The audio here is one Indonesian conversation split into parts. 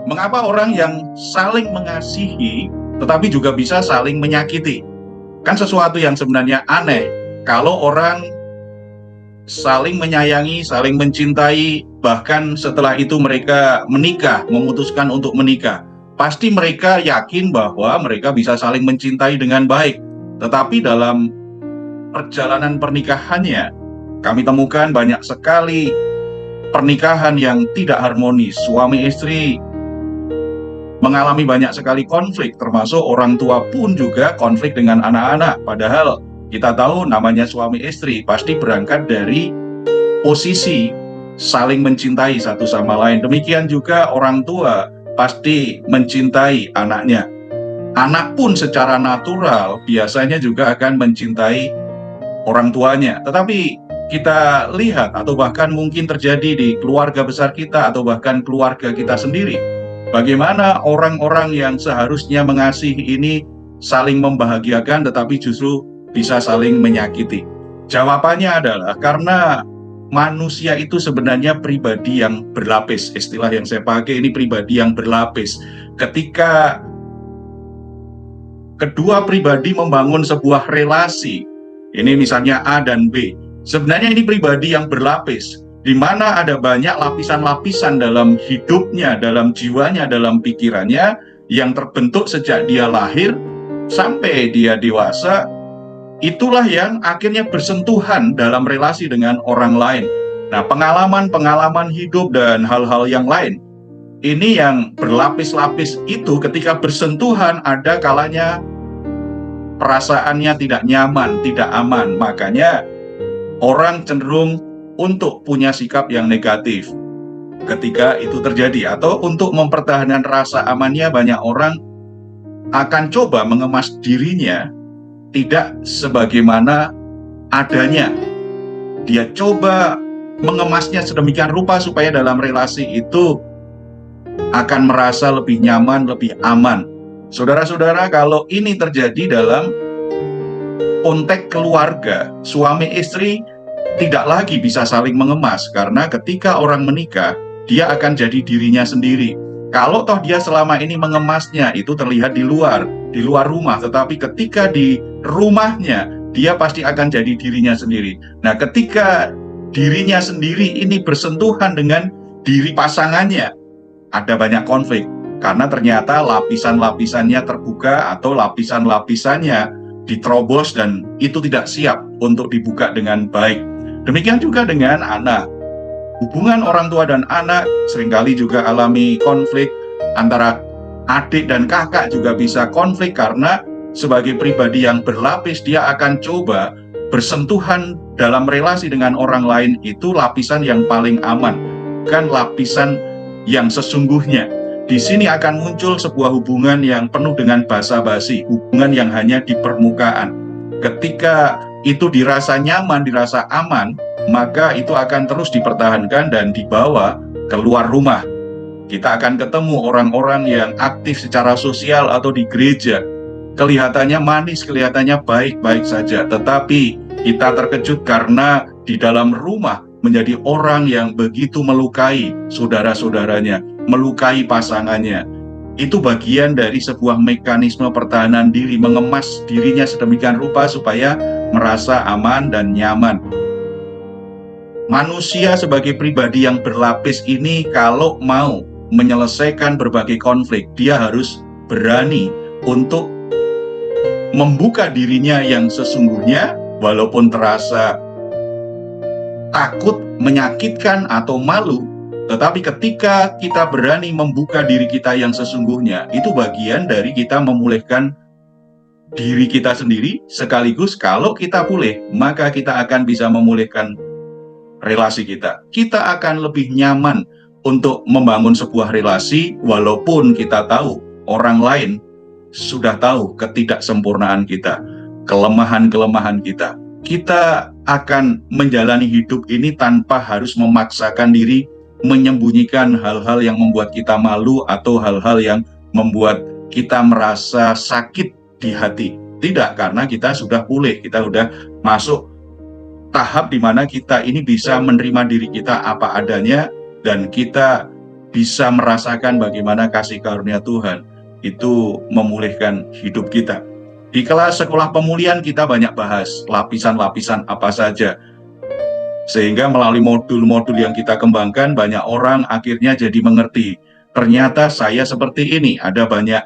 Mengapa orang yang saling mengasihi tetapi juga bisa saling menyakiti? Kan sesuatu yang sebenarnya aneh kalau orang saling menyayangi, saling mencintai, bahkan setelah itu mereka menikah, memutuskan untuk menikah. Pasti mereka yakin bahwa mereka bisa saling mencintai dengan baik. Tetapi dalam perjalanan pernikahannya, kami temukan banyak sekali pernikahan yang tidak harmonis. Suami istri mengalami banyak sekali konflik, termasuk orang tua pun juga konflik dengan anak-anak. Padahal kita tahu namanya suami istri pasti berangkat dari posisi saling mencintai satu sama lain. Demikian juga orang tua pasti mencintai anaknya. Anak pun secara natural biasanya juga akan mencintai orang tuanya. Tetapi kita lihat atau bahkan mungkin terjadi di keluarga besar kita atau bahkan keluarga kita sendiri. Bagaimana orang-orang yang seharusnya mengasihi ini saling membahagiakan tetapi justru bisa saling menyakiti. Jawabannya adalah karena manusia itu sebenarnya pribadi yang berlapis. Istilah yang saya pakai ini pribadi yang berlapis. Ketika kedua pribadi membangun sebuah relasi, ini misalnya A dan B, sebenarnya ini pribadi yang berlapis, di mana ada banyak lapisan-lapisan dalam hidupnya, dalam jiwanya, dalam pikirannya, yang terbentuk sejak dia lahir sampai dia dewasa. Itulah yang akhirnya bersentuhan dalam relasi dengan orang lain. Nah, pengalaman-pengalaman hidup dan hal-hal yang lain, ini yang berlapis-lapis itu ketika bersentuhan ada kalanya perasaannya tidak nyaman, tidak aman. Makanya orang cenderung untuk punya sikap yang negatif ketika itu terjadi. Atau untuk mempertahankan rasa amannya, banyak orang akan coba mengemas dirinya tidak sebagaimana adanya. Dia coba mengemasnya sedemikian rupa supaya dalam relasi itu akan merasa lebih nyaman, lebih aman. Saudara-saudara, kalau ini terjadi dalam konteks keluarga, suami istri tidak lagi bisa saling mengemas, karena ketika orang menikah, dia akan jadi dirinya sendiri. Kalau toh dia selama ini mengemasnya itu terlihat di luar rumah, tetapi ketika di rumahnya, dia pasti akan jadi dirinya sendiri. Nah, ketika dirinya sendiri ini bersentuhan dengan diri pasangannya, ada banyak konflik, karena ternyata lapisan-lapisannya terbuka atau lapisan-lapisannya diterobos dan itu tidak siap untuk dibuka dengan baik. Demikian juga dengan anak. Hubungan orang tua dan anak seringkali juga alami konflik, antara adik dan kakak juga bisa konflik, karena sebagai pribadi yang berlapis, dia akan coba bersentuhan dalam relasi dengan orang lain itu lapisan yang paling aman, bukan lapisan yang sesungguhnya. Di sini akan muncul sebuah hubungan yang penuh dengan basa-basi, hubungan yang hanya di permukaan. Ketika itu dirasa nyaman, dirasa aman, maka itu akan terus dipertahankan dan dibawa keluar rumah. Kita akan ketemu orang-orang yang aktif secara sosial atau di gereja. Kelihatannya manis, kelihatannya baik-baik saja, tetapi kita terkejut karena di dalam rumah menjadi orang yang begitu melukai saudara-saudaranya, melukai pasangannya. Itu bagian dari sebuah mekanisme pertahanan diri, mengemas dirinya sedemikian rupa supaya merasa aman dan nyaman. Manusia sebagai pribadi yang berlapis ini kalau mau menyelesaikan berbagai konflik, dia harus berani untuk membuka dirinya yang sesungguhnya, walaupun terasa takut, menyakitkan, atau malu. Tetapi ketika kita berani membuka diri kita yang sesungguhnya, itu bagian dari kita memulihkan diri kita sendiri, sekaligus kalau kita pulih, maka kita akan bisa memulihkan relasi kita. Kita akan lebih nyaman untuk membangun sebuah relasi, walaupun kita tahu orang lain sudah tahu ketidaksempurnaan kita, kelemahan-kelemahan kita. Kita akan menjalani hidup ini tanpa harus memaksakan diri, menyembunyikan hal-hal yang membuat kita malu atau hal-hal yang membuat kita merasa sakit di hati. Tidak, karena kita sudah pulih, kita sudah masuk tahap di mana kita ini bisa menerima diri kita apa adanya, dan kita bisa merasakan bagaimana kasih karunia Tuhan itu memulihkan hidup kita. Di kelas sekolah pemulihan kita banyak bahas lapisan-lapisan apa saja, sehingga melalui modul-modul yang kita kembangkan, banyak orang akhirnya jadi mengerti, ternyata saya seperti ini. Ada banyak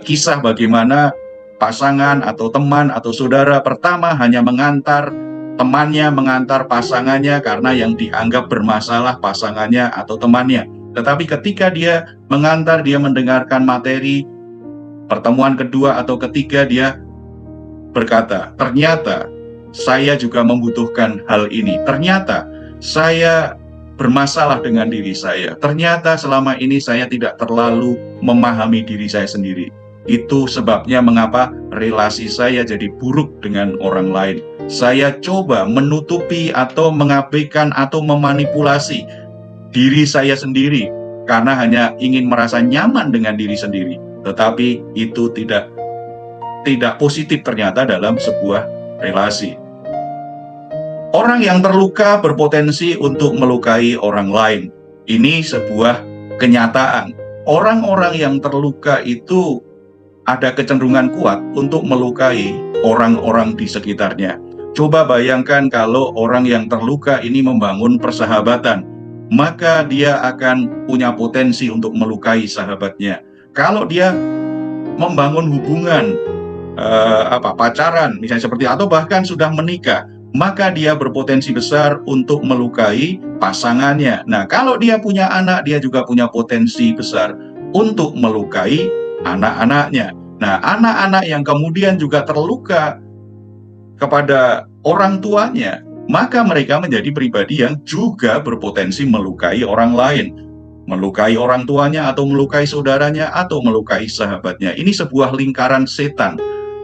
kisah bagaimana pasangan atau teman atau saudara pertama hanya mengantar temannya, mengantar pasangannya karena yang dianggap bermasalah pasangannya atau temannya. Tetapi ketika dia mengantar, dia mendengarkan materi, pertemuan kedua atau ketiga, dia berkata, ternyata saya juga membutuhkan hal ini. Ternyata saya bermasalah dengan diri saya. Ternyata selama ini saya tidak terlalu memahami diri saya sendiri. Itu sebabnya mengapa relasi saya jadi buruk dengan orang lain. Saya coba menutupi atau mengabaikan atau memanipulasi diri saya sendiri karena hanya ingin merasa nyaman dengan diri sendiri. Tetapi itu tidak positif ternyata dalam sebuah relasi. Orang yang terluka berpotensi untuk melukai orang lain. Ini sebuah kenyataan. Orang-orang yang terluka itu ada kecenderungan kuat untuk melukai orang-orang di sekitarnya. Coba bayangkan kalau orang yang terluka ini membangun persahabatan, maka dia akan punya potensi untuk melukai sahabatnya. Kalau dia membangun hubungan pacaran misalnya seperti, atau bahkan sudah menikah, maka dia berpotensi besar untuk melukai pasangannya. Nah, kalau dia punya anak, dia juga punya potensi besar untuk melukai anak-anaknya. Nah, anak-anak yang kemudian juga terluka kepada orang tuanya, maka mereka menjadi pribadi yang juga berpotensi melukai orang lain, melukai orang tuanya atau melukai saudaranya atau melukai sahabatnya. Ini sebuah lingkaran setan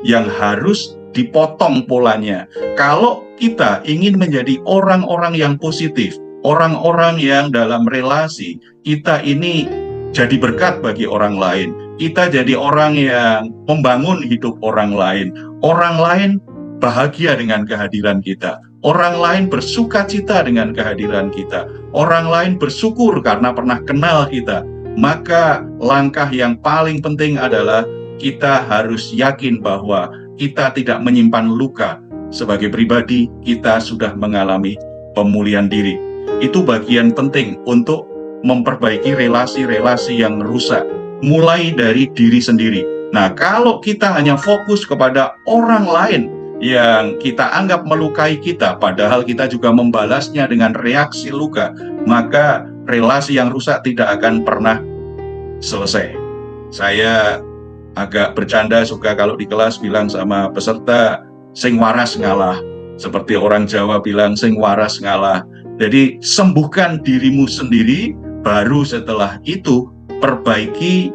yang harus dipotong polanya. Kalau kita ingin menjadi orang-orang yang positif, orang-orang yang dalam relasi, kita ini jadi berkat bagi orang lain, kita jadi orang yang membangun hidup orang lain bahagia dengan kehadiran kita, orang lain bersuka cita dengan kehadiran kita, orang lain bersyukur karena pernah kenal kita, maka langkah yang paling penting adalah kita harus yakin bahwa kita tidak menyimpan luka. Sebagai pribadi, kita sudah mengalami pemulihan diri. Itu bagian penting untuk memperbaiki relasi-relasi yang rusak, mulai dari diri sendiri. Nah, kalau kita hanya fokus kepada orang lain yang kita anggap melukai kita, padahal kita juga membalasnya dengan reaksi luka, maka relasi yang rusak tidak akan pernah selesai. Saya agak bercanda suka kalau di kelas bilang sama peserta, sing waras ngalah. Seperti orang Jawa bilang, sing waras ngalah. Jadi sembuhkan dirimu sendiri, baru setelah itu perbaiki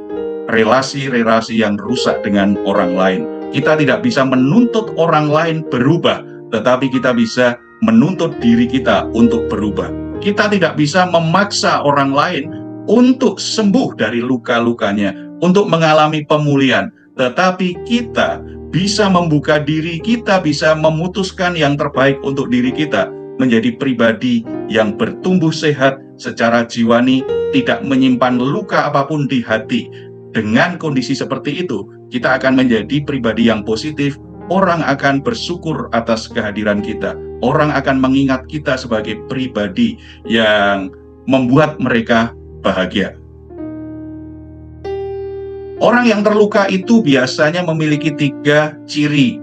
relasi-relasi yang rusak dengan orang lain. Kita tidak bisa menuntut orang lain berubah, tetapi kita bisa menuntut diri kita untuk berubah. Kita tidak bisa memaksa orang lain untuk sembuh dari luka-lukanya, untuk mengalami pemulihan, tetapi kita bisa membuka diri, kita bisa memutuskan yang terbaik untuk diri kita, menjadi pribadi yang bertumbuh sehat secara jiwani, tidak menyimpan luka apapun di hati. Dengan kondisi seperti itu, kita akan menjadi pribadi yang positif. Orang akan bersyukur atas kehadiran kita. Orang akan mengingat kita sebagai pribadi yang membuat mereka bahagia. Orang yang terluka itu biasanya memiliki 3 ciri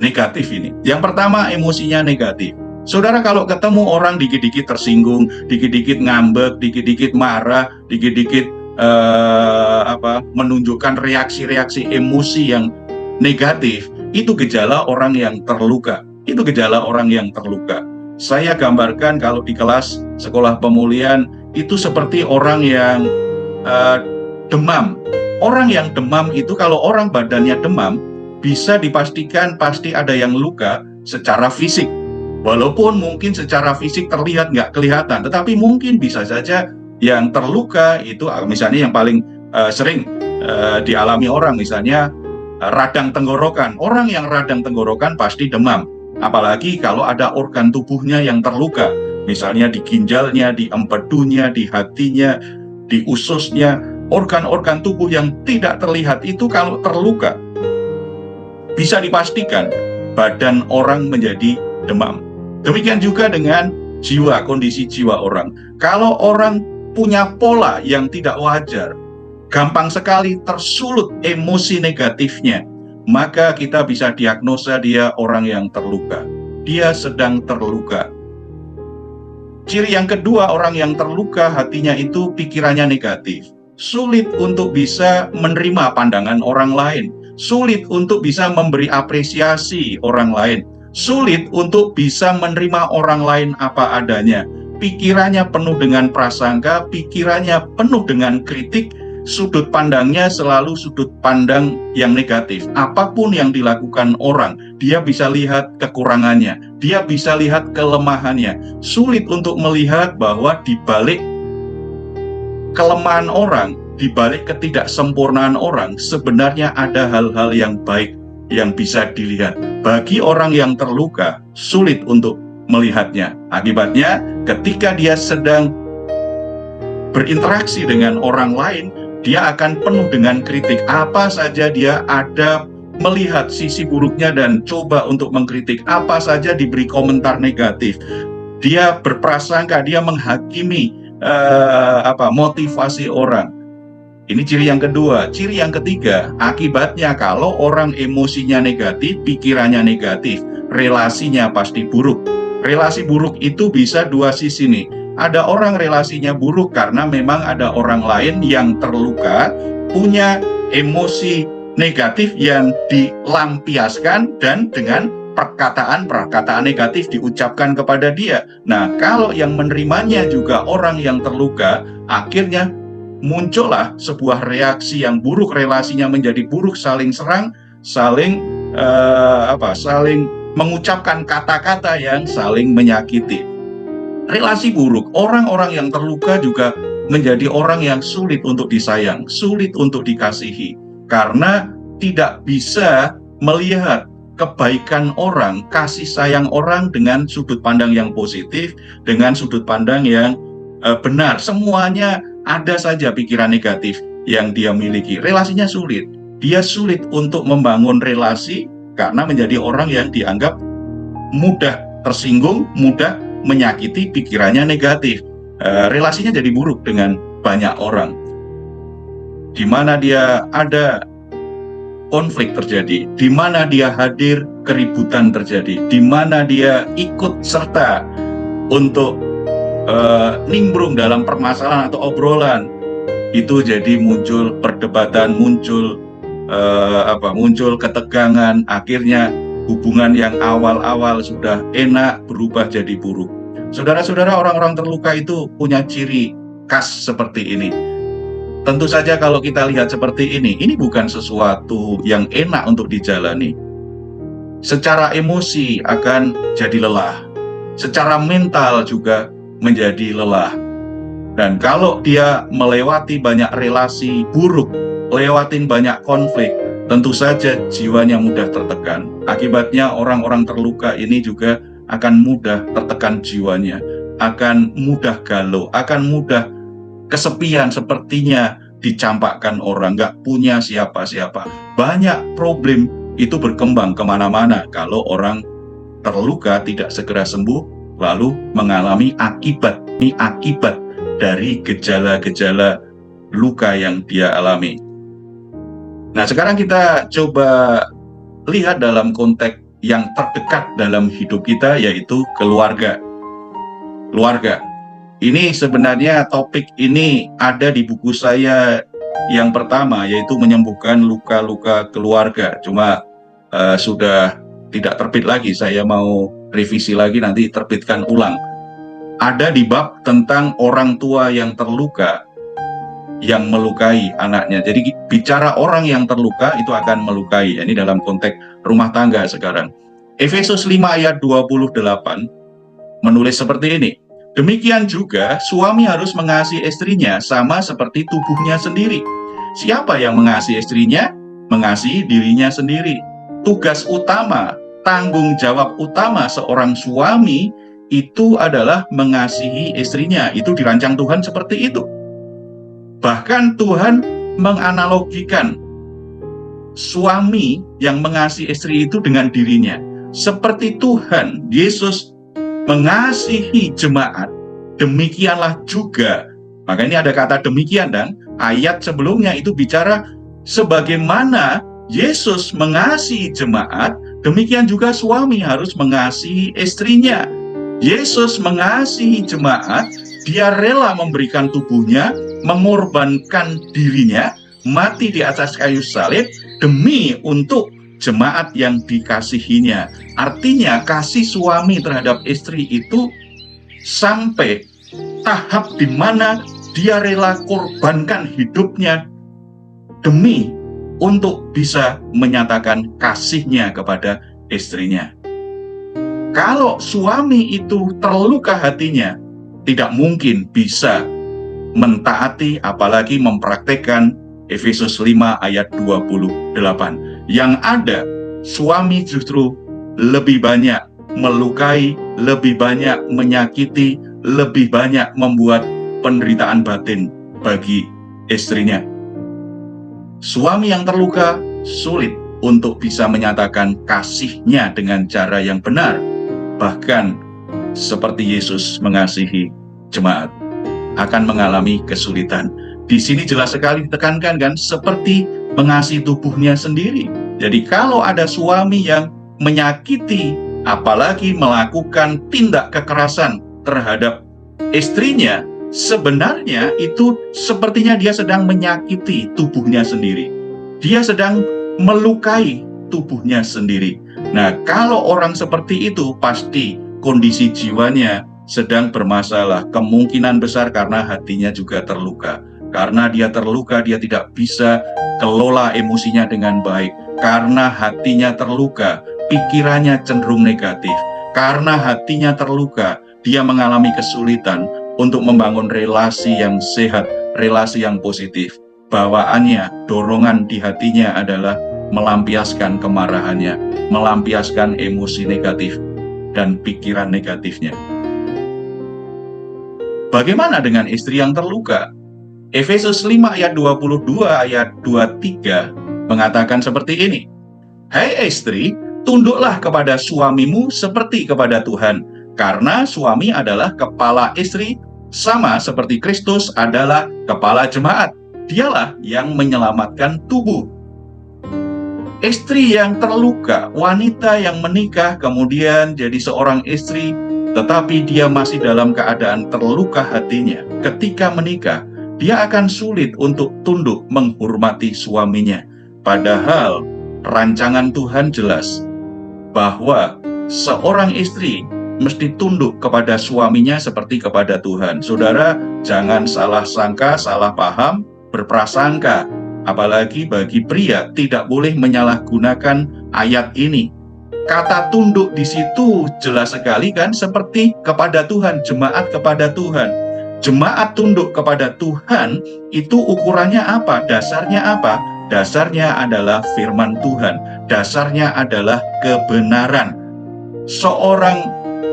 negatif ini. Yang pertama, emosinya negatif. Saudara kalau ketemu orang dikit-dikit tersinggung, dikit-dikit ngambek, dikit-dikit marah, dikit-dikit menunjukkan reaksi-reaksi emosi yang negatif, itu gejala orang yang terluka. Itu gejala orang yang terluka. Saya gambarkan kalau di kelas sekolah pemulihan itu seperti orang yang demam. Orang yang demam itu, kalau orang badannya demam, bisa dipastikan pasti ada yang luka secara fisik. Walaupun mungkin secara fisik terlihat nggak kelihatan, tetapi mungkin bisa saja yang terluka itu, misalnya yang paling sering dialami orang, misalnya radang tenggorokan. Orang yang radang tenggorokan pasti demam. Apalagi kalau ada organ tubuhnya yang terluka, misalnya di ginjalnya, di empedunya, di hatinya, di ususnya, organ-organ tubuh yang tidak terlihat itu kalau terluka, bisa dipastikan badan orang menjadi demam. Demikian juga dengan jiwa, kondisi jiwa orang. Kalau orang punya pola yang tidak wajar, gampang sekali tersulut emosi negatifnya, maka kita bisa diagnosa dia orang yang terluka. Dia sedang terluka. Ciri yang kedua, orang yang terluka hatinya itu pikirannya negatif. Sulit untuk bisa menerima pandangan orang lain. Sulit untuk bisa memberi apresiasi orang lain. Sulit untuk bisa menerima orang lain apa adanya. Pikirannya penuh dengan prasangka, pikirannya penuh dengan kritik, sudut pandangnya selalu sudut pandang yang negatif. Apapun yang dilakukan orang, dia bisa lihat kekurangannya, dia bisa lihat kelemahannya. Sulit untuk melihat bahwa di balik kelemahan orang, di balik ketidaksempurnaan orang, sebenarnya ada hal-hal yang baik yang bisa dilihat. Bagi orang yang terluka, sulit untuk melihatnya. Akibatnya, ketika dia sedang berinteraksi dengan orang lain, dia akan penuh dengan kritik. Apa saja dia ada melihat sisi buruknya dan coba untuk mengkritik. Apa saja diberi komentar negatif. Dia berprasangka, dia menghakimi motivasi orang. Ini ciri yang kedua. Ciri yang ketiga, akibatnya kalau orang emosinya negatif, pikirannya negatif, relasinya pasti buruk. Relasi buruk itu bisa dua sisi nih. Ada orang relasinya buruk karena memang ada orang lain yang terluka, punya emosi negatif yang dilampiaskan dan dengan perkataan negatif diucapkan kepada dia. Nah, kalau yang menerimanya juga orang yang terluka, akhirnya muncullah sebuah reaksi yang buruk, relasinya menjadi buruk, saling serang, saling mengucapkan kata-kata yang saling menyakiti. Relasi buruk, orang-orang yang terluka juga menjadi orang yang sulit untuk disayang, sulit untuk dikasihi, karena tidak bisa melihat kebaikan orang, kasih sayang orang dengan sudut pandang yang positif, dengan sudut pandang yang benar. Semuanya ada saja pikiran negatif yang dia miliki. Relasinya sulit. Dia sulit untuk membangun relasi karena menjadi orang yang dianggap mudah tersinggung, mudah menyakiti, pikirannya negatif. Relasinya jadi buruk dengan banyak orang. Di mana dia ada konflik terjadi, di mana dia hadir keributan terjadi, di mana dia ikut serta untuk nimbrung dalam permasalahan atau obrolan, itu jadi muncul perdebatan, muncul ketegangan, akhirnya hubungan yang awal-awal sudah enak berubah jadi buruk. Saudara-saudara, orang-orang terluka itu punya ciri khas seperti ini. Tentu saja kalau kita lihat seperti ini bukan sesuatu yang enak untuk dijalani. Secara emosi akan jadi lelah, secara mental juga menjadi lelah. Dan kalau dia melewati banyak relasi buruk, lewatin banyak konflik, tentu saja jiwanya mudah tertekan. Akibatnya orang-orang terluka ini juga akan mudah tertekan jiwanya, akan mudah galau, akan mudah kesepian, sepertinya dicampakkan orang, nggak punya siapa-siapa. Banyak problem itu berkembang kemana-mana kalau orang terluka tidak segera sembuh, lalu mengalami akibat dari gejala-gejala luka yang dia alami. Nah, sekarang kita coba lihat dalam konteks yang terdekat dalam hidup kita, yaitu keluarga. Keluarga. Ini sebenarnya topik ini ada di buku saya yang pertama, yaitu menyembuhkan luka-luka keluarga. Cuma sudah tidak terbit lagi, saya mau revisi lagi, nanti terbitkan ulang. Ada di bab tentang orang tua yang terluka, yang melukai anaknya. Jadi bicara orang yang terluka itu akan melukai. Ini dalam konteks rumah tangga sekarang. Efesus 5 ayat 28 menulis seperti ini. Demikian juga suami harus mengasihi istrinya sama seperti tubuhnya sendiri. Siapa yang mengasihi istrinya? Mengasihi dirinya sendiri. Tugas utama, tanggung jawab utama seorang suami itu adalah mengasihi istrinya. Itu dirancang Tuhan seperti itu. Bahkan Tuhan menganalogikan suami yang mengasihi istri itu dengan dirinya. Seperti Tuhan Yesus mengasihi jemaat, demikianlah juga. Maka ini ada kata demikian, dan ayat sebelumnya itu bicara sebagaimana Yesus mengasihi jemaat, demikian juga suami harus mengasihi istrinya. Yesus mengasihi jemaat, dia rela memberikan tubuhnya, mengorbankan dirinya, mati di atas kayu salib demi untuk jemaat yang dikasihinya. Artinya kasih suami terhadap istri itu sampai tahap di mana dia rela korbankan hidupnya demi untuk bisa menyatakan kasihnya kepada istrinya. Kalau suami itu terluka hatinya, tidak mungkin bisa mentaati apalagi mempraktekkan Efesus 5 ayat 28. Yang ada, suami justru lebih banyak melukai, lebih banyak menyakiti, lebih banyak membuat penderitaan batin bagi istrinya. Suami yang terluka sulit untuk bisa menyatakan kasihnya dengan cara yang benar. Bahkan seperti Yesus mengasihi jemaat, akan mengalami kesulitan. Di sini jelas sekali ditekankan kan, seperti mengasihi tubuhnya sendiri. Jadi kalau ada suami yang menyakiti, apalagi melakukan tindak kekerasan terhadap istrinya, sebenarnya itu sepertinya dia sedang menyakiti tubuhnya sendiri. Dia sedang melukai tubuhnya sendiri. Nah, kalau orang seperti itu pasti kondisi jiwanya sedang bermasalah. Kemungkinan besar karena hatinya juga terluka. Karena dia terluka, dia tidak bisa kelola emosinya dengan baik. Karena hatinya terluka, pikirannya cenderung negatif. Karena hatinya terluka, dia mengalami kesulitan untuk membangun relasi yang sehat, relasi yang positif. Bawaannya, dorongan di hatinya adalah melampiaskan kemarahannya, melampiaskan emosi negatif dan pikiran negatifnya. Bagaimana dengan istri yang terluka? Efesus 5 ayat 22 ayat 23 mengatakan seperti ini. Hai istri, tunduklah kepada suamimu seperti kepada Tuhan, karena suami adalah kepala istri, sama seperti Kristus adalah kepala jemaat. Dialah yang menyelamatkan tubuh. Istri yang terluka, wanita yang menikah kemudian jadi seorang istri, tetapi dia masih dalam keadaan terluka hatinya. Ketika menikah, dia akan sulit untuk tunduk menghormati suaminya. Padahal rancangan Tuhan jelas bahwa seorang istri mesti tunduk kepada suaminya seperti kepada Tuhan. Saudara, jangan salah sangka, salah paham, berprasangka. Apalagi bagi pria tidak boleh menyalahgunakan ayat ini. Kata tunduk di situ jelas sekali kan, seperti kepada Tuhan, jemaat kepada Tuhan. Jemaat tunduk kepada Tuhan itu ukurannya apa? Dasarnya apa? Dasarnya adalah firman Tuhan. Dasarnya adalah kebenaran. Seorang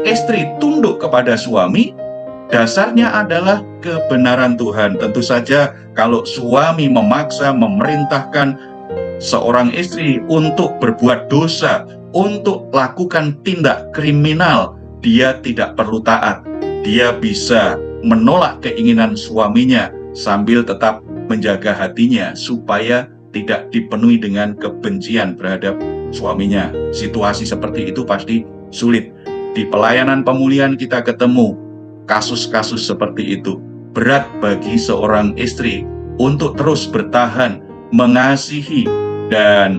istri tunduk kepada suami, dasarnya adalah kebenaran Tuhan. Tentu saja kalau suami memaksa, memerintahkan seorang istri untuk berbuat dosa, untuk lakukan tindak kriminal, dia tidak perlu taat. Dia bisa menolak keinginan suaminya sambil tetap menjaga hatinya supaya tidak dipenuhi dengan kebencian terhadap suaminya. Situasi seperti itu pasti sulit. Di pelayanan pemulihan kita ketemu kasus-kasus seperti itu. Berat bagi seorang istri untuk terus bertahan, mengasihi, dan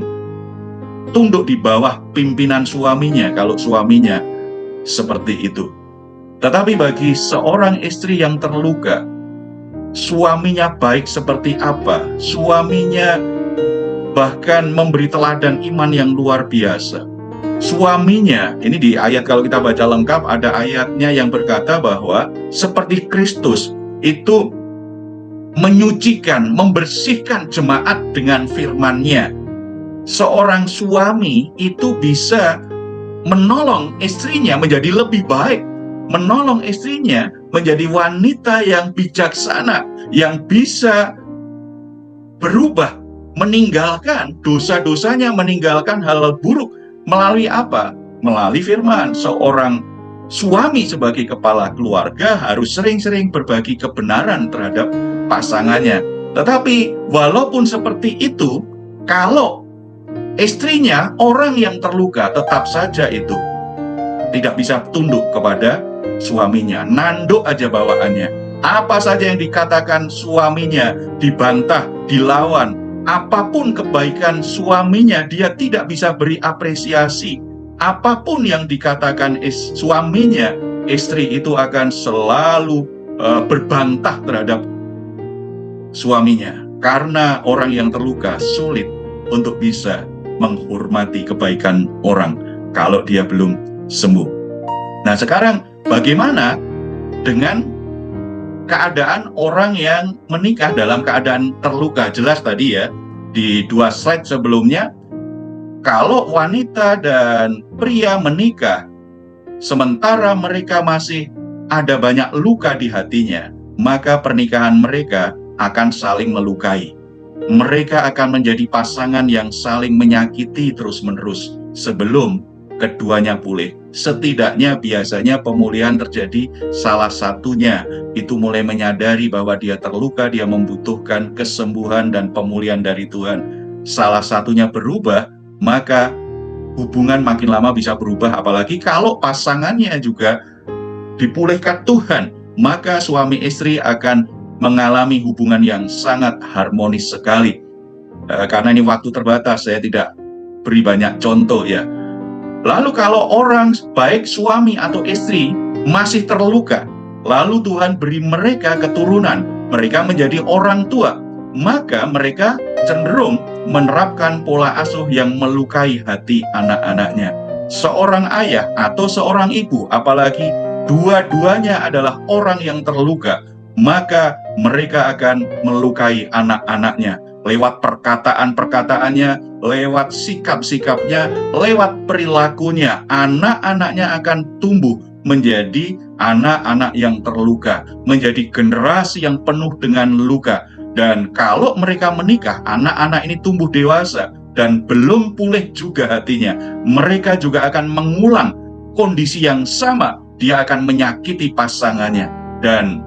tunduk di bawah pimpinan suaminya kalau suaminya seperti itu. Tetapi bagi seorang istri yang terluka, suaminya baik seperti apa, suaminya bahkan memberi teladan iman yang luar biasa. Suaminya, ini di ayat kalau kita baca lengkap, ada ayatnya yang berkata bahwa seperti Kristus itu menyucikan, membersihkan jemaat dengan firman-Nya. Seorang suami itu bisa menolong istrinya menjadi lebih baik, menolong istrinya menjadi wanita yang bijaksana, yang bisa berubah, meninggalkan dosa-dosanya, meninggalkan hal buruk. Melalui apa? Melalui firman. Seorang suami sebagai kepala keluarga harus sering-sering berbagi kebenaran terhadap pasangannya. Tetapi walaupun seperti itu, kalau istrinya orang yang terluka, tetap saja itu tidak bisa tunduk kepada suaminya, nanduk aja bawaannya. Apa saja yang dikatakan suaminya dibantah, dilawan, apapun kebaikan suaminya dia tidak bisa beri apresiasi. Apapun yang dikatakan suaminya, istri itu akan selalu berbantah terhadap suaminya. Karena orang yang terluka sulit untuk bisa menghormati kebaikan orang kalau dia belum sembuh. Nah, sekarang bagaimana dengan keadaan orang yang menikah dalam keadaan terluka? Jelas tadi ya, di 2 slide sebelumnya, kalau wanita dan pria menikah, sementara mereka masih ada banyak luka di hatinya, maka pernikahan mereka akan saling melukai. Mereka akan menjadi pasangan yang saling menyakiti terus-menerus sebelum keduanya pulih. Setidaknya biasanya pemulihan terjadi salah satunya itu mulai menyadari bahwa dia terluka, dia membutuhkan kesembuhan dan pemulihan dari Tuhan. Salah satunya berubah, maka hubungan makin lama bisa berubah. Apalagi kalau pasangannya juga dipulihkan Tuhan, maka suami istri akan mengalami hubungan yang sangat harmonis sekali. Karena ini waktu terbatas, saya tidak beri banyak contoh ya. Lalu kalau orang baik suami atau istri masih terluka, lalu Tuhan beri mereka keturunan, mereka menjadi orang tua, maka mereka cenderung menerapkan pola asuh yang melukai hati anak-anaknya. Seorang ayah atau seorang ibu, apalagi dua-duanya adalah orang yang terluka, maka mereka akan melukai anak-anaknya lewat perkataan-perkataannya, lewat sikap-sikapnya, lewat perilakunya. Anak-anaknya akan tumbuh menjadi anak-anak yang terluka, menjadi generasi yang penuh dengan luka. Dan kalau mereka menikah, anak-anak ini tumbuh dewasa dan belum pulih juga hatinya, mereka juga akan mengulang kondisi yang sama. Dia akan menyakiti pasangannya. Dan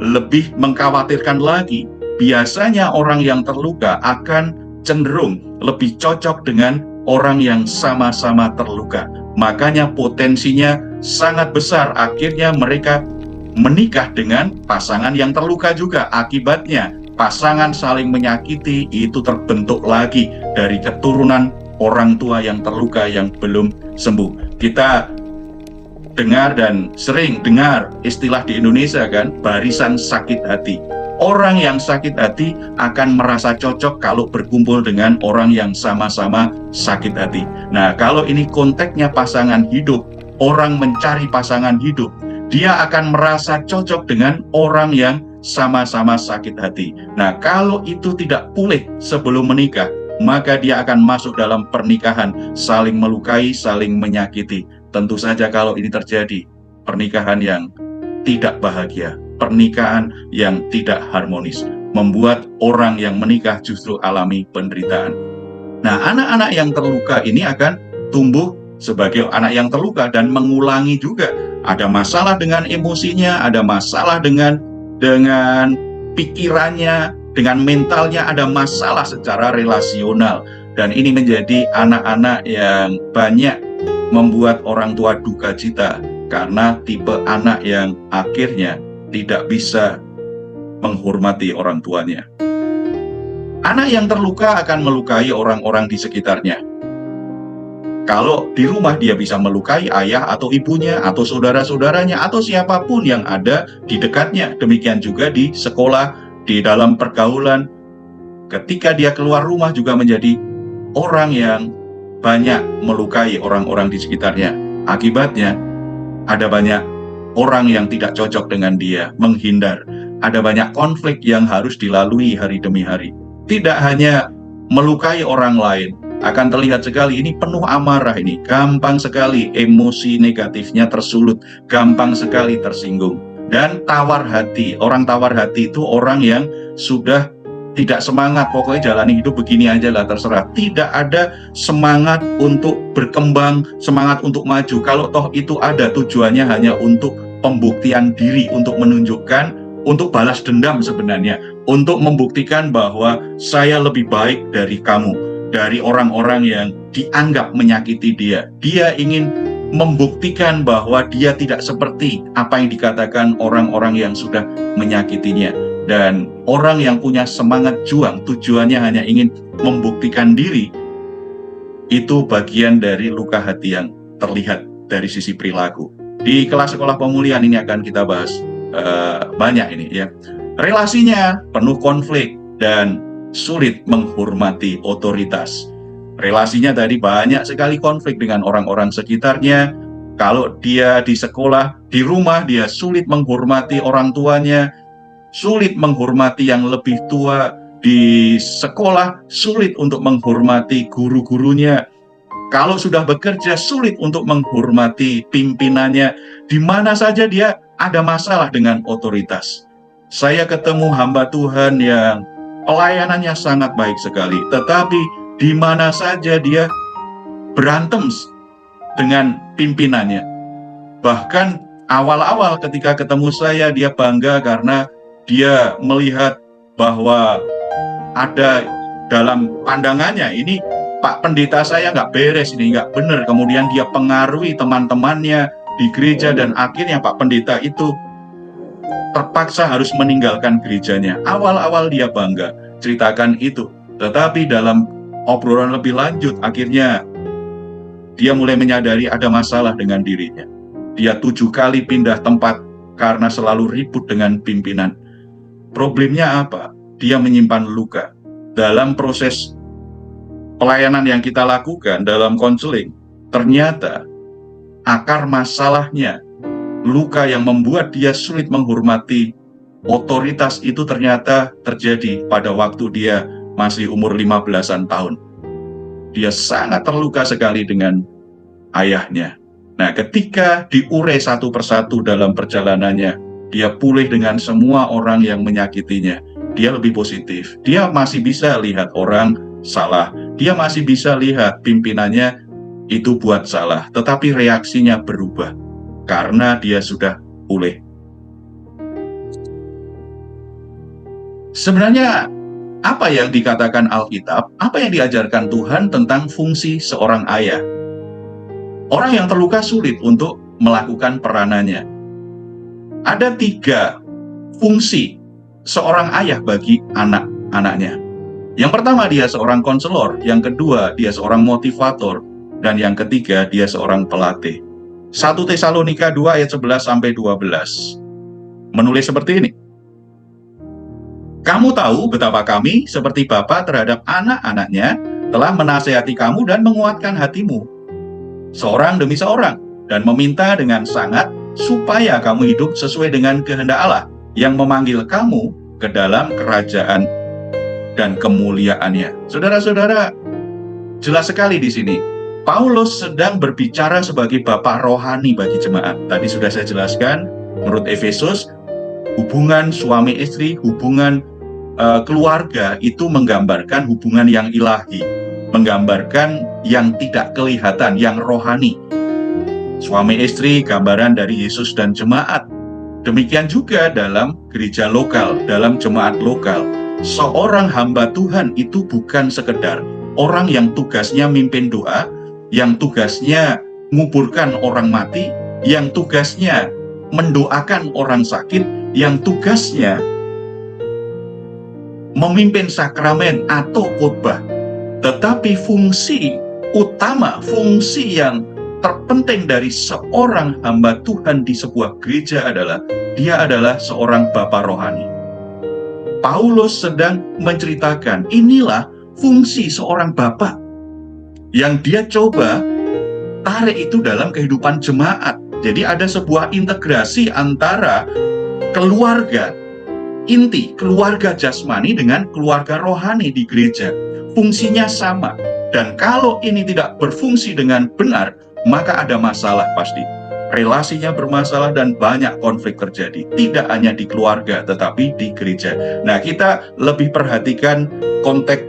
lebih mengkhawatirkan lagi, biasanya orang yang terluka akan cenderung lebih cocok dengan orang yang sama-sama terluka. Makanya potensinya sangat besar akhirnya mereka menikah dengan pasangan yang terluka juga. Akibatnya pasangan saling menyakiti, itu terbentuk lagi dari keturunan orang tua yang terluka yang belum sembuh. Kita dengar dan sering dengar istilah di Indonesia kan, barisan sakit hati. Orang yang sakit hati akan merasa cocok kalau berkumpul dengan orang yang sama-sama sakit hati. Nah, kalau ini konteksnya pasangan hidup, orang mencari pasangan hidup, dia akan merasa cocok dengan orang yang sama-sama sakit hati. Nah, kalau itu tidak pulih sebelum menikah, maka dia akan masuk dalam pernikahan saling melukai, saling menyakiti. Tentu saja kalau ini terjadi, pernikahan yang tidak bahagia, pernikahan yang tidak harmonis, membuat orang yang menikah justru alami penderitaan. Nah, anak-anak yang terluka ini akan tumbuh sebagai anak yang terluka dan mengulangi juga. Ada masalah dengan emosinya, ada masalah dengan pikirannya, dengan mentalnya, ada masalah secara relasional. Dan ini menjadi anak-anak yang banyak membuat orang tua duka cita karena tipe anak yang akhirnya tidak bisa menghormati orang tuanya. Anak yang terluka akan melukai orang-orang di sekitarnya. Kalau di rumah dia bisa melukai ayah atau ibunya atau saudara-saudaranya atau siapapun yang ada di dekatnya. Demikian juga di sekolah, di dalam pergaulan. Ketika dia keluar rumah juga menjadi orang yang banyak melukai orang-orang di sekitarnya. Akibatnya ada banyak orang yang tidak cocok dengan dia, menghindar. Ada banyak konflik yang harus dilalui hari demi hari. Tidak hanya melukai orang lain, akan terlihat sekali ini penuh amarah ini. Gampang sekali emosi negatifnya tersulut, gampang sekali tersinggung. Dan tawar hati. Orang tawar hati itu orang yang sudah tidak semangat, pokoknya jalani hidup begini aja lah, terserah. Tidak ada semangat untuk berkembang, semangat untuk maju. Kalau toh itu ada, tujuannya hanya untuk pembuktian diri, untuk menunjukkan, untuk balas dendam sebenarnya, untuk membuktikan bahwa saya lebih baik dari kamu, dari orang-orang yang dianggap menyakiti dia. Dia ingin membuktikan bahwa dia tidak seperti apa yang dikatakan orang-orang yang sudah menyakitinya. Dan orang yang punya semangat juang, tujuannya hanya ingin membuktikan diri, itu bagian dari luka hati yang terlihat dari sisi perilaku. Di kelas sekolah pemulihan ini akan kita bahas banyak ini ya. Relasinya penuh konflik dan sulit menghormati otoritas. Relasinya tadi banyak sekali konflik dengan orang-orang sekitarnya. Kalau dia di sekolah, di rumah dia sulit menghormati orang tuanya, sulit menghormati yang lebih tua. Di sekolah sulit untuk menghormati guru-gurunya. Kalau sudah bekerja sulit untuk menghormati pimpinannya. Di mana saja dia ada masalah dengan otoritas. Saya ketemu hamba Tuhan yang pelayanannya sangat baik sekali, tetapi di mana saja dia berantem dengan pimpinannya. Bahkan awal-awal ketika ketemu saya, dia bangga karena dia melihat bahwa ada dalam pandangannya, ini Pak Pendeta saya nggak beres, ini nggak benar. Kemudian dia pengaruhi teman-temannya di gereja dan akhirnya Pak Pendeta itu terpaksa harus meninggalkan gerejanya. Awal-awal dia bangga ceritakan itu, tetapi dalam obrolan lebih lanjut akhirnya dia mulai menyadari ada masalah dengan dirinya. Dia 7 kali pindah tempat karena selalu ribut dengan pimpinan. Problemnya apa? Dia menyimpan luka. Dalam proses pelayanan yang kita lakukan dalam konseling, ternyata akar masalahnya, luka yang membuat dia sulit menghormati otoritas itu ternyata terjadi pada waktu dia masih umur 15-an tahun. Dia sangat terluka sekali dengan ayahnya. Nah, ketika diurai satu persatu dalam perjalanannya, dia pulih dengan semua orang yang menyakitinya. Dia lebih positif. Dia masih bisa lihat orang salah. Dia masih bisa lihat pimpinannya itu buat salah. Tetapi reaksinya berubah karena dia sudah pulih. Sebenarnya apa yang dikatakan Alkitab, apa yang diajarkan Tuhan tentang fungsi seorang ayah? Orang yang terluka sulit untuk melakukan peranannya. Ada 3 fungsi seorang ayah bagi anak-anaknya. Yang pertama, dia seorang konselor. Yang kedua, dia seorang motivator. Dan yang ketiga, dia seorang pelatih. 1 Tesalonika 2 ayat 11-12 menulis seperti ini. Kamu tahu betapa kami seperti bapa terhadap anak-anaknya telah menasihati kamu dan menguatkan hatimu, seorang demi seorang, dan meminta dengan sangat supaya kamu hidup sesuai dengan kehendak Allah yang memanggil kamu ke dalam kerajaan dan kemuliaannya. Saudara-saudara, jelas sekali di sini Paulus sedang berbicara sebagai bapak rohani bagi jemaat. Tadi sudah saya jelaskan, menurut Efesus, hubungan suami istri, hubungan keluarga itu menggambarkan hubungan yang ilahi, menggambarkan yang tidak kelihatan, yang rohani. Suami istri gambaran dari Yesus dan jemaat. Demikian juga dalam gereja lokal, dalam jemaat lokal. Seorang hamba Tuhan itu bukan sekedar orang yang tugasnya mimpin doa, yang tugasnya menguburkan orang mati, yang tugasnya mendoakan orang sakit, yang tugasnya memimpin sakramen atau khotbah. Tetapi fungsi utama, fungsi yang terpenting dari seorang hamba Tuhan di sebuah gereja adalah dia adalah seorang bapa rohani. Paulus sedang menceritakan inilah fungsi seorang bapa yang dia coba tarik itu dalam kehidupan jemaat. Jadi ada sebuah integrasi antara keluarga inti, keluarga jasmani dengan keluarga rohani di gereja. Fungsinya sama. Dan kalau ini tidak berfungsi dengan benar, maka ada masalah pasti. relasinya bermasalah dan banyak konflik terjadi. Tidak hanya di keluarga, tetapi di gereja. Nah, kita lebih perhatikan konteks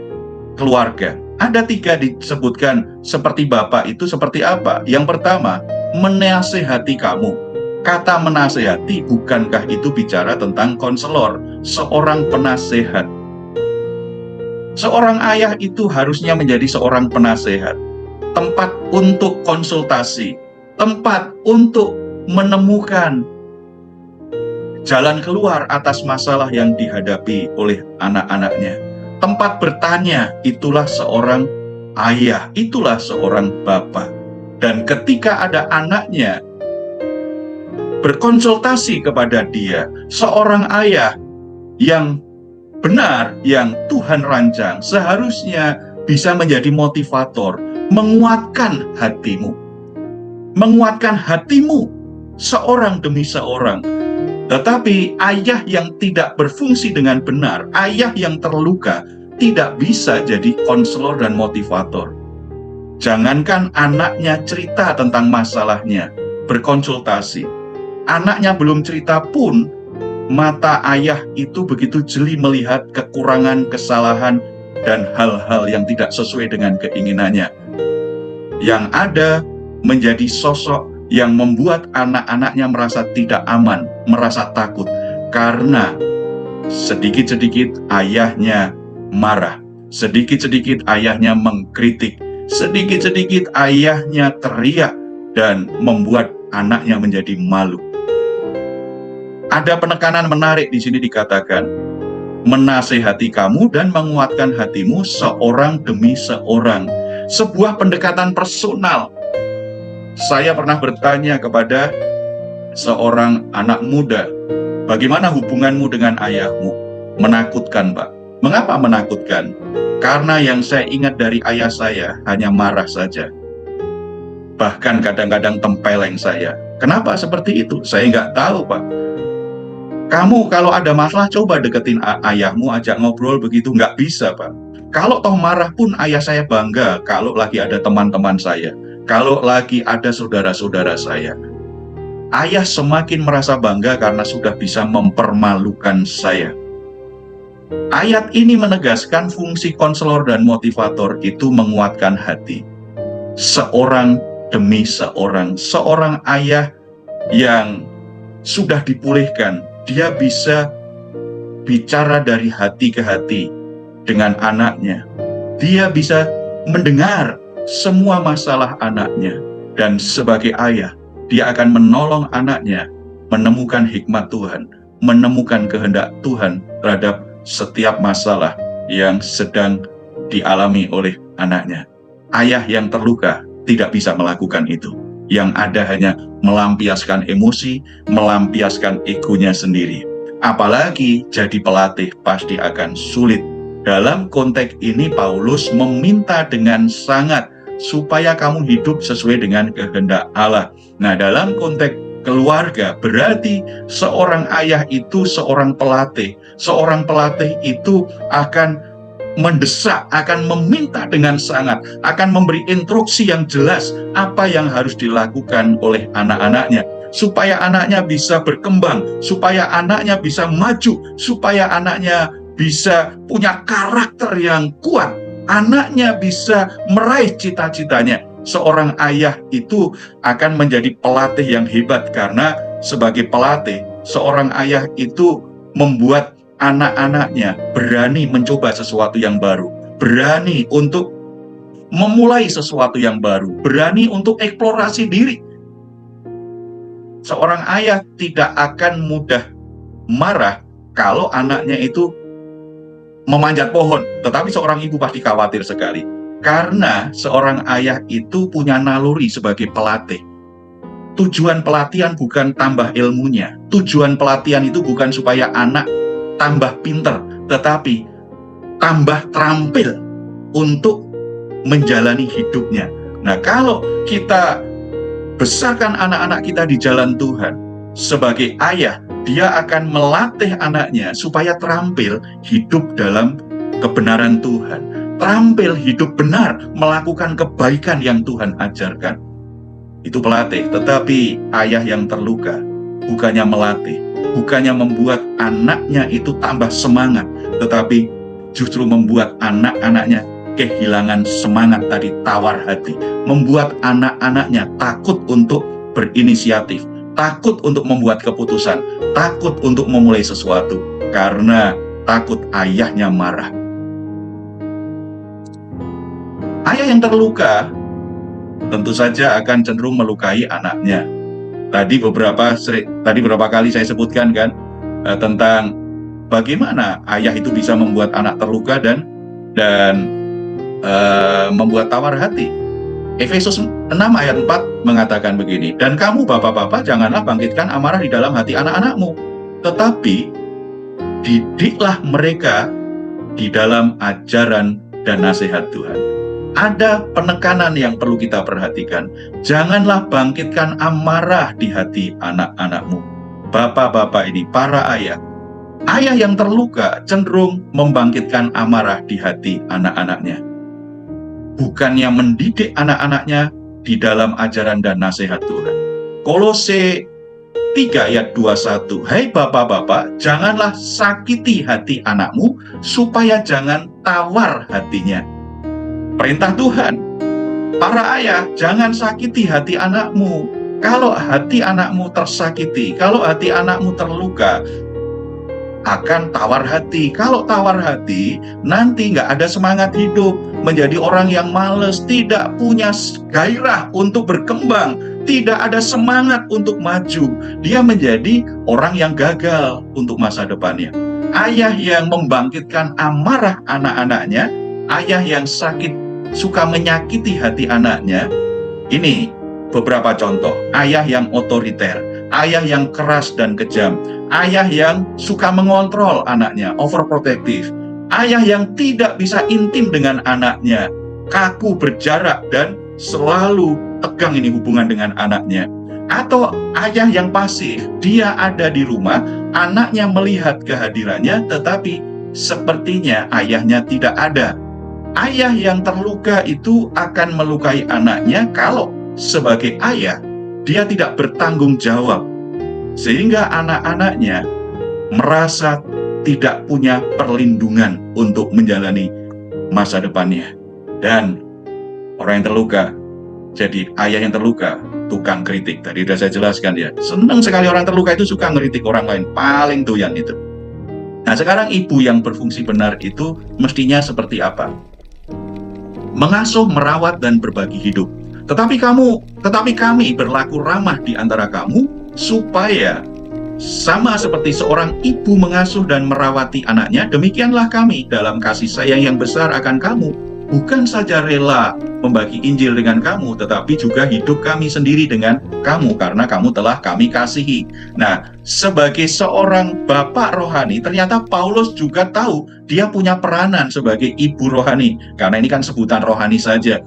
keluarga. Ada 3 disebutkan seperti Bapak itu seperti apa? Yang pertama, menasehati kamu. Kata menasehati, bukankah itu bicara tentang konselor, seorang penasehat? Seorang ayah itu harusnya menjadi seorang penasehat, tempat untuk konsultasi, tempat untuk menemukan jalan keluar atas masalah yang dihadapi oleh anak-anaknya. Tempat bertanya, itulah seorang ayah, itulah seorang bapak. Dan ketika ada anaknya berkonsultasi kepada dia, seorang ayah yang benar, yang Tuhan rancang, seharusnya bisa menjadi motivator, menguatkan hatimu. Menguatkan hatimu seorang demi seorang. Tetapi ayah yang tidak berfungsi dengan benar, ayah yang terluka, tidak bisa jadi konselor dan motivator. Jangankan anaknya cerita tentang masalahnya, berkonsultasi. Anaknya belum cerita pun, mata ayah itu begitu jeli melihat kekurangan, kesalahan, dan hal-hal yang tidak sesuai dengan keinginannya. Yang ada menjadi sosok yang membuat anak-anaknya merasa tidak aman, merasa takut, karena sedikit-sedikit ayahnya marah, sedikit-sedikit ayahnya mengkritik, sedikit-sedikit ayahnya teriak, dan membuat anaknya menjadi malu. Ada penekanan menarik di sini dikatakan, menasehati kamu dan menguatkan hatimu seorang demi seorang. Sebuah pendekatan personal. Saya pernah bertanya kepada seorang anak muda, bagaimana hubunganmu dengan ayahmu? Menakutkan, Pak. Mengapa menakutkan? Karena yang saya ingat dari ayah saya hanya marah saja. Bahkan kadang-kadang tempeleng saya. Kenapa seperti itu? Saya nggak tahu, Pak. Kamu kalau ada masalah coba deketin ayahmu, ajak ngobrol begitu, nggak bisa, Pak. Kalau toh marah pun ayah saya bangga kalau lagi ada teman-teman saya. Kalau lagi ada saudara-saudara saya, ayah semakin merasa bangga karena sudah bisa mempermalukan saya. Ayat ini menegaskan fungsi konselor dan motivator itu menguatkan hati. Seorang demi seorang, seorang ayah yang sudah dipulihkan, dia bisa bicara dari hati ke hati dengan anaknya. Dia bisa mendengar semua masalah anaknya, dan sebagai ayah, dia akan menolong anaknya menemukan hikmat Tuhan, menemukan kehendak Tuhan terhadap setiap masalah yang sedang dialami oleh anaknya. Ayah yang terluka tidak bisa melakukan itu. Yang ada hanya melampiaskan emosi, melampiaskan egonya sendiri. Apalagi jadi pelatih pasti akan sulit. Dalam konteks ini Paulus meminta dengan sangat supaya kamu hidup sesuai dengan kehendak Allah. Nah, dalam konteks keluarga berarti seorang ayah itu seorang pelatih. Seorang pelatih itu akan mendesak, akan meminta dengan sangat, akan memberi instruksi yang jelas apa yang harus dilakukan oleh anak-anaknya, supaya anaknya bisa berkembang, supaya anaknya bisa maju, supaya anaknya bisa punya karakter yang kuat, anaknya bisa meraih cita-citanya. Seorang ayah itu akan menjadi pelatih yang hebat, karena sebagai pelatih, seorang ayah itu membuat anak-anaknya berani mencoba sesuatu yang baru, berani untuk memulai sesuatu yang baru, berani untuk eksplorasi diri. Seorang ayah tidak akan mudah marah kalau anaknya itu memanjat pohon, tetapi seorang ibu pasti khawatir sekali, karena seorang ayah itu punya naluri sebagai pelatih. Tujuan pelatihan bukan tambah ilmunya, tujuan pelatihan itu bukan supaya anak tambah pinter, tetapi tambah terampil untuk menjalani hidupnya. Nah, kalau kita besarkan anak-anak kita di jalan Tuhan, sebagai ayah, dia akan melatih anaknya supaya terampil hidup dalam kebenaran Tuhan, terampil hidup benar, melakukan kebaikan yang Tuhan ajarkan. itu pelatih. Tetapi ayah yang terluka bukannya melatih, bukannya membuat anaknya itu tambah semangat, tetapi justru membuat anak-anaknya kehilangan semangat tadi, tawar hati, membuat anak-anaknya takut untuk berinisiatif, takut untuk membuat keputusan, takut untuk memulai sesuatu, karena takut ayahnya marah. Ayah yang terluka tentu saja akan cenderung melukai anaknya. Tadi beberapa kali saya sebutkan kan tentang bagaimana ayah itu bisa membuat anak terluka dan membuat tawar hati. Efesus 6 ayat 4 mengatakan begini, dan kamu bapak-bapak janganlah bangkitkan amarah di dalam hati anak-anakmu, tetapi didiklah mereka di dalam ajaran dan nasihat Tuhan. Ada penekanan yang perlu kita perhatikan. Janganlah bangkitkan amarah di hati anak-anakmu. Bapak-bapak ini, para ayah. Ayah yang terluka cenderung membangkitkan amarah di hati anak-anaknya. Bukannya mendidik anak-anaknya di dalam ajaran dan nasihat Tuhan. Kolose 3 ayat 21. Hai bapak-bapak, janganlah sakiti hati anakmu, supaya jangan tawar hatinya. Perintah Tuhan. Para ayah, jangan sakiti hati anakmu. Kalau hati anakmu tersakiti, kalau hati anakmu terluka, akan tawar hati. Kalau tawar hati, nanti nggak ada semangat hidup, menjadi orang yang malas, tidak punya gairah untuk berkembang, tidak ada semangat untuk maju. Dia menjadi orang yang gagal untuk masa depannya. Ayah yang membangkitkan amarah anak-anaknya, ayah yang suka menyakiti hati anaknya. Ini beberapa contoh. Ayah yang otoriter, ayah yang keras dan kejam, ayah yang suka mengontrol anaknya, overprotective, ayah yang tidak bisa intim dengan anaknya, kaku, berjarak, dan selalu tegang ini hubungan dengan anaknya. Atau ayah yang pasif, dia ada di rumah, anaknya melihat kehadirannya, tetapi sepertinya ayahnya tidak ada. Ayah yang terluka itu akan melukai anaknya kalau sebagai ayah dia tidak bertanggung jawab, sehingga anak-anaknya merasa tidak punya perlindungan untuk menjalani masa depannya. Dan orang yang terluka, jadi ayah yang terluka, tukang kritik. Tadi sudah saya jelaskan ya, senang sekali orang terluka itu suka ngeritik orang lain, paling doyan itu. Nah sekarang ibu yang berfungsi benar itu mestinya seperti apa? Mengasuh, merawat, dan berbagi hidup. Tetapi kami berlaku ramah di antara kamu, supaya sama seperti seorang ibu mengasuh dan merawati anaknya, demikianlah kami dalam kasih sayang yang besar akan kamu. Bukan saja rela membagi Injil dengan kamu, tetapi juga hidup kami sendiri dengan kamu, karena kamu telah kami kasihi. Nah, sebagai seorang bapak rohani, ternyata Paulus juga tahu dia punya peranan sebagai ibu rohani, karena ini kan sebutan rohani saja.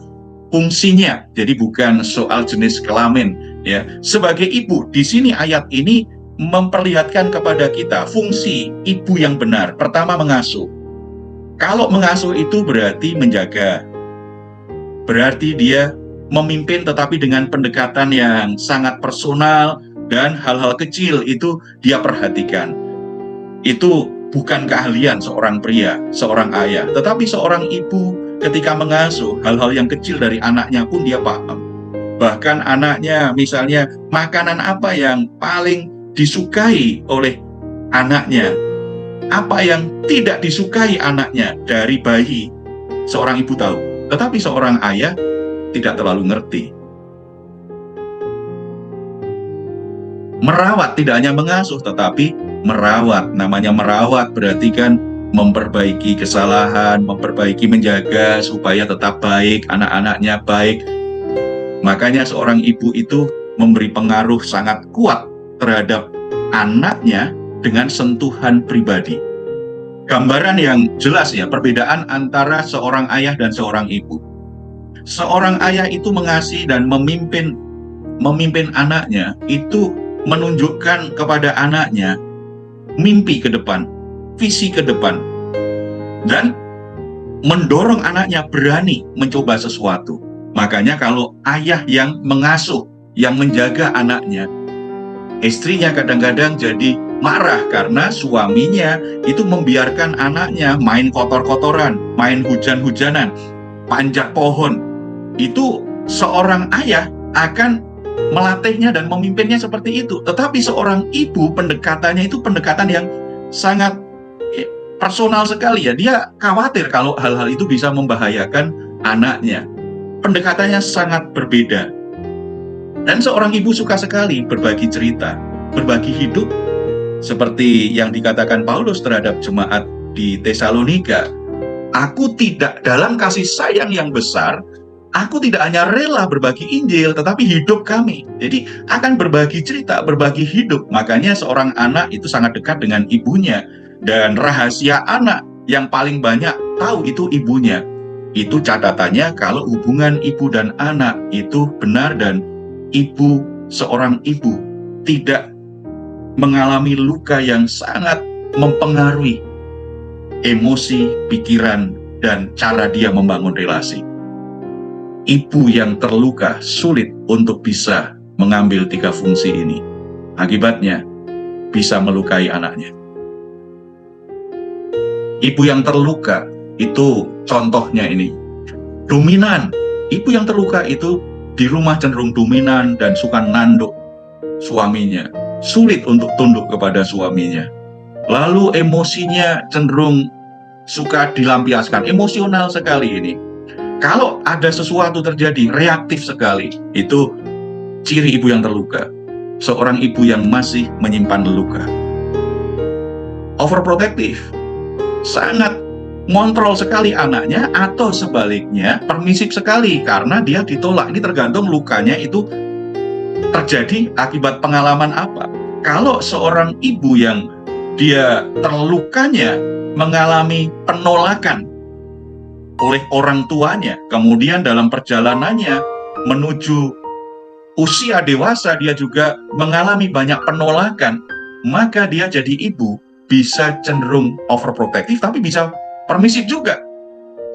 Fungsinya, jadi bukan soal jenis kelamin, ya. Sebagai ibu, di sini ayat ini memperlihatkan kepada kita fungsi ibu yang benar. Pertama, mengasuh. Kalau mengasuh itu berarti menjaga, berarti dia memimpin tetapi dengan pendekatan yang sangat personal, dan hal-hal kecil itu dia perhatikan. Itu bukan keahlian seorang pria, seorang ayah, tetapi seorang ibu ketika mengasuh hal-hal yang kecil dari anaknya pun dia paham. Bahkan anaknya, misalnya makanan apa yang paling disukai oleh anaknya, apa yang tidak disukai anaknya dari bayi, seorang ibu tahu. Tetapi seorang ayah tidak terlalu ngerti. Merawat, tidak hanya mengasuh, tetapi merawat. Namanya merawat berarti kan memperbaiki kesalahan, memperbaiki, menjaga supaya tetap baik, anak-anaknya baik. Makanya seorang ibu itu memberi pengaruh sangat kuat terhadap anaknya dengan sentuhan pribadi. Gambaran yang jelas ya, perbedaan antara seorang ayah dan seorang ibu. Seorang ayah itu mengasihi dan memimpin anaknya, itu menunjukkan kepada anaknya mimpi ke depan, visi ke depan, dan mendorong anaknya berani mencoba sesuatu. Makanya kalau ayah yang mengasuh, yang menjaga anaknya. Istrinya kadang-kadang jadi marah karena suaminya itu membiarkan anaknya main kotor-kotoran, main hujan-hujanan, panjat pohon. Itu seorang ayah akan melatihnya dan memimpinnya seperti itu. Tetapi seorang ibu pendekatannya itu pendekatan yang sangat personal sekali ya. Dia khawatir kalau hal-hal itu bisa membahayakan anaknya. Pendekatannya sangat berbeda. Dan seorang ibu suka sekali berbagi cerita, berbagi hidup, seperti yang dikatakan Paulus terhadap jemaat di Tesalonika. Aku tidak, dalam kasih sayang yang besar, aku tidak hanya rela berbagi Injil, tetapi hidup kami. Jadi akan berbagi cerita, berbagi hidup. Makanya seorang anak itu sangat dekat dengan ibunya. Dan rahasia anak yang paling banyak tahu itu ibunya. Itu catatannya kalau hubungan ibu dan anak itu benar dan seorang ibu tidak mengalami luka yang sangat mempengaruhi emosi, pikiran, dan cara dia membangun relasi. Ibu yang terluka sulit untuk bisa mengambil 3 fungsi ini. Akibatnya bisa melukai anaknya. Ibu yang terluka itu contohnya ini. Dominan. Ibu yang terluka itu di rumah cenderung dominan dan suka nanduk suaminya. Sulit untuk tunduk kepada suaminya. Lalu emosinya cenderung suka dilampiaskan. Emosional sekali ini. Kalau ada sesuatu terjadi, reaktif sekali. Itu ciri ibu yang terluka. Seorang ibu yang masih menyimpan luka. Overprotective. Sangat ngontrol sekali anaknya, atau sebaliknya permisif sekali karena dia ditolak. Ini tergantung lukanya itu terjadi akibat pengalaman apa. Kalau seorang ibu yang dia terlukanya mengalami penolakan oleh orang tuanya, kemudian dalam perjalanannya menuju usia dewasa dia juga mengalami banyak penolakan, maka dia jadi ibu bisa cenderung overprotective, tapi bisa permisif juga.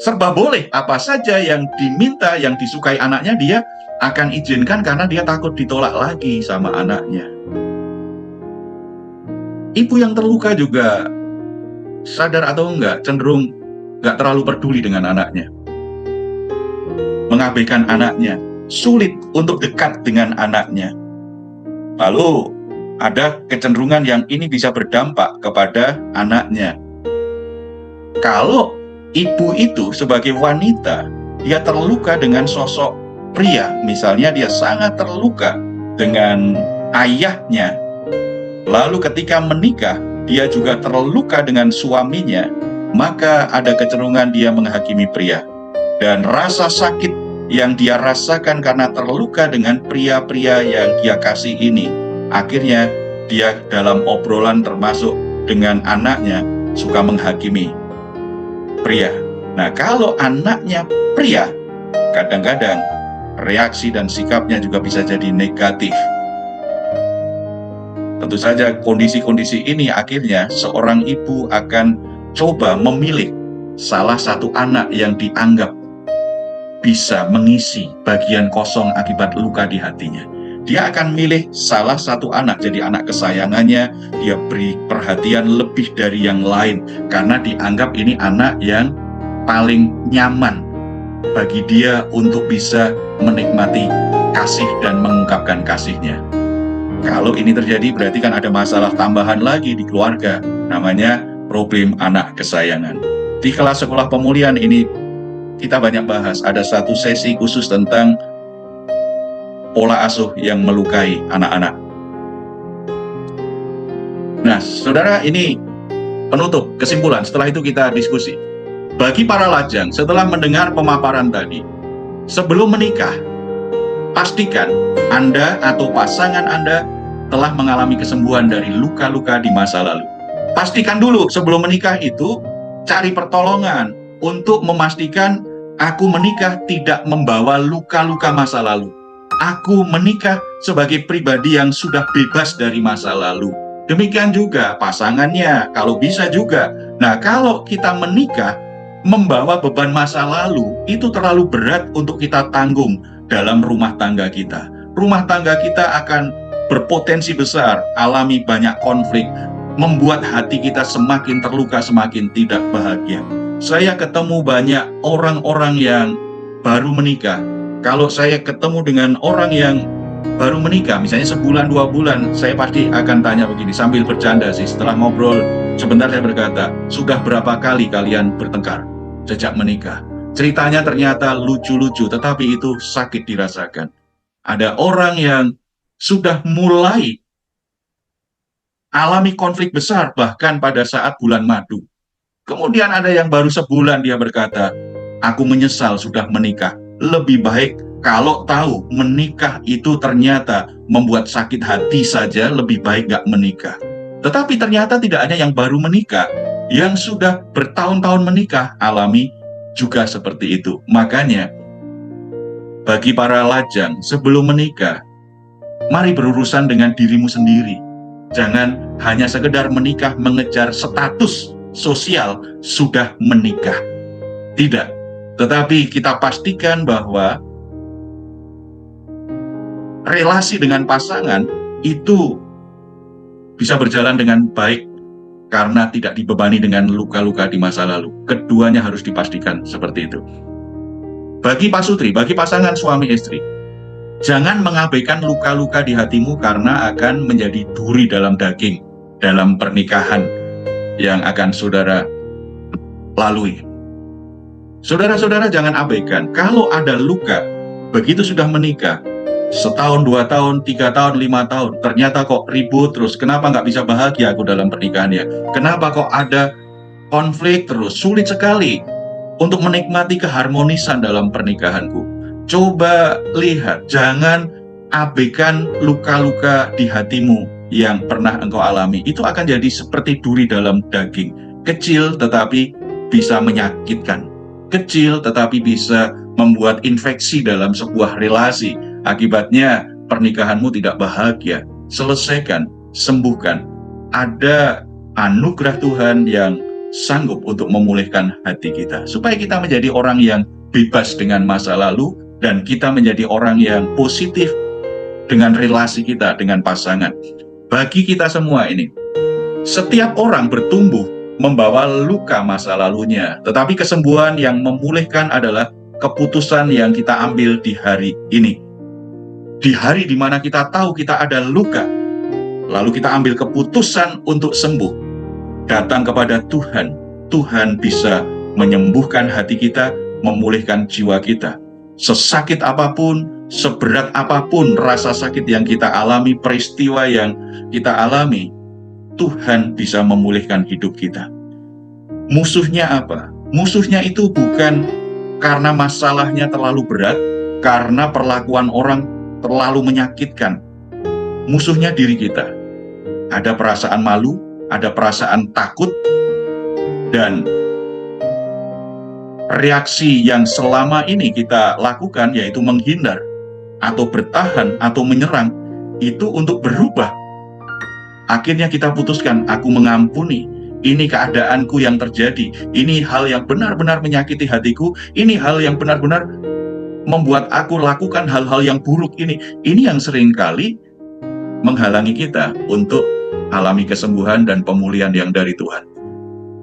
Serba boleh, apa saja yang diminta, yang disukai anaknya, dia akan izinkan karena dia takut ditolak lagi sama anaknya. Ibu yang terluka juga sadar atau enggak, cenderung enggak terlalu peduli dengan anaknya. Mengabaikan anaknya, sulit untuk dekat dengan anaknya. Lalu ada kecenderungan yang ini bisa berdampak kepada anaknya. Kalau ibu itu sebagai wanita, dia terluka dengan sosok pria, misalnya dia sangat terluka dengan ayahnya, lalu ketika menikah, dia juga terluka dengan suaminya, maka ada kecenderungan dia menghakimi pria. Dan rasa sakit yang dia rasakan karena terluka dengan pria-pria yang dia kasih ini, akhirnya dia dalam obrolan termasuk dengan anaknya suka menghakimi pria. Nah, kalau anaknya pria, kadang-kadang reaksi dan sikapnya juga bisa jadi negatif. Tentu saja kondisi-kondisi ini akhirnya seorang ibu akan coba memilih salah satu anak yang dianggap bisa mengisi bagian kosong akibat luka di hatinya. Dia akan milih salah satu anak jadi anak kesayangannya, dia beri perhatian lebih dari yang lain karena dianggap ini anak yang paling nyaman bagi dia untuk bisa menikmati kasih dan mengungkapkan kasihnya. Kalau ini terjadi berarti kan ada masalah tambahan lagi di keluarga, namanya problem anak kesayangan. Di kelas sekolah pemulihan ini kita banyak bahas, ada satu sesi khusus tentang pola asuh yang melukai anak-anak. Nah, saudara, ini penutup, kesimpulan, setelah itu kita diskusi. Bagi para lajang, setelah mendengar pemaparan tadi, sebelum menikah, pastikan Anda atau pasangan Anda telah mengalami kesembuhan dari luka-luka di masa lalu. Pastikan dulu sebelum menikah itu, cari pertolongan untuk memastikan aku menikah tidak membawa luka-luka masa lalu. Aku menikah sebagai pribadi yang sudah bebas dari masa lalu. Demikian juga pasangannya, kalau bisa juga. Nah, kalau kita menikah membawa beban masa lalu, itu terlalu berat untuk kita tanggung dalam rumah tangga kita. rumah tangga kita akan berpotensi besar alami banyak konflik, membuat hati kita semakin terluka, semakin tidak bahagia. Saya ketemu banyak orang-orang yang baru menikah. Kalau saya ketemu dengan orang yang baru menikah, misalnya sebulan, 2 bulan, saya pasti akan tanya begini, sambil bercanda sih, setelah ngobrol sebentar saya berkata, sudah berapa kali kalian bertengkar sejak menikah? Ceritanya ternyata lucu-lucu, tetapi itu sakit dirasakan. Ada orang yang sudah mulai alami konflik besar bahkan pada saat bulan madu. Kemudian ada yang baru sebulan dia berkata, aku menyesal sudah menikah. Lebih baik kalau tahu menikah itu ternyata membuat sakit hati saja, lebih baik gak menikah. Tetapi ternyata tidak hanya yang baru menikah, yang sudah bertahun-tahun menikah alami juga seperti itu. Makanya bagi para lajang sebelum menikah, mari berurusan dengan dirimu sendiri. Jangan hanya sekedar menikah mengejar status sosial sudah menikah. Tidak. Tetapi kita pastikan bahwa relasi dengan pasangan itu bisa berjalan dengan baik karena tidak dibebani dengan luka-luka di masa lalu. Keduanya harus dipastikan seperti itu. Bagi Pak Sutri, bagi pasangan suami istri, jangan mengabaikan luka-luka di hatimu karena akan menjadi duri dalam daging dalam pernikahan yang akan saudara lalui. Saudara-saudara jangan abaikan, kalau ada luka, begitu sudah menikah, setahun, 2 tahun, 3 tahun, 5 tahun, ternyata kok ribut terus, kenapa nggak bisa bahagia aku dalam pernikahannya? Kenapa kok ada konflik terus? Sulit sekali untuk menikmati keharmonisan dalam pernikahanku. Coba lihat, jangan abaikan luka-luka di hatimu yang pernah engkau alami. Itu akan jadi seperti duri dalam daging. Kecil tetapi bisa menyakitkan. Kecil tetapi bisa membuat infeksi dalam sebuah relasi. Akibatnya pernikahanmu tidak bahagia. Selesaikan, sembuhkan. Ada anugerah Tuhan yang sanggup untuk memulihkan hati kita. Supaya kita menjadi orang yang bebas dengan masa lalu, dan kita menjadi orang yang positif dengan relasi kita dengan pasangan. Bagi kita semua ini, setiap orang bertumbuh membawa luka masa lalunya, tetapi kesembuhan yang memulihkan adalah keputusan yang kita ambil di hari ini. Di hari di mana kita tahu kita ada luka, lalu kita ambil keputusan untuk sembuh, datang kepada Tuhan. Tuhan bisa menyembuhkan hati kita, memulihkan jiwa kita. Sesakit apapun, seberat apapun rasa sakit yang kita alami, peristiwa yang kita alami, Tuhan bisa memulihkan hidup kita. Musuhnya apa? Musuhnya itu bukan karena masalahnya terlalu berat, karena perlakuan orang terlalu menyakitkan. Musuhnya diri kita. Ada perasaan malu, ada perasaan takut, dan reaksi yang selama ini kita lakukan yaitu menghindar, atau bertahan, atau menyerang, itu untuk berubah. Akhirnya kita putuskan, aku mengampuni, ini keadaanku yang terjadi, ini hal yang benar-benar menyakiti hatiku, ini hal yang benar-benar membuat aku lakukan hal-hal yang buruk ini. Ini yang seringkali menghalangi kita untuk alami kesembuhan dan pemulihan yang dari Tuhan.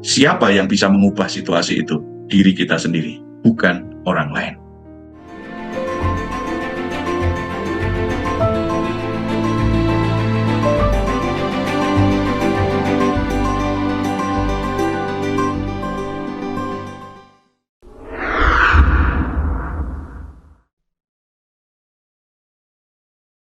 Siapa yang bisa mengubah situasi itu? Diri kita sendiri, bukan orang lain.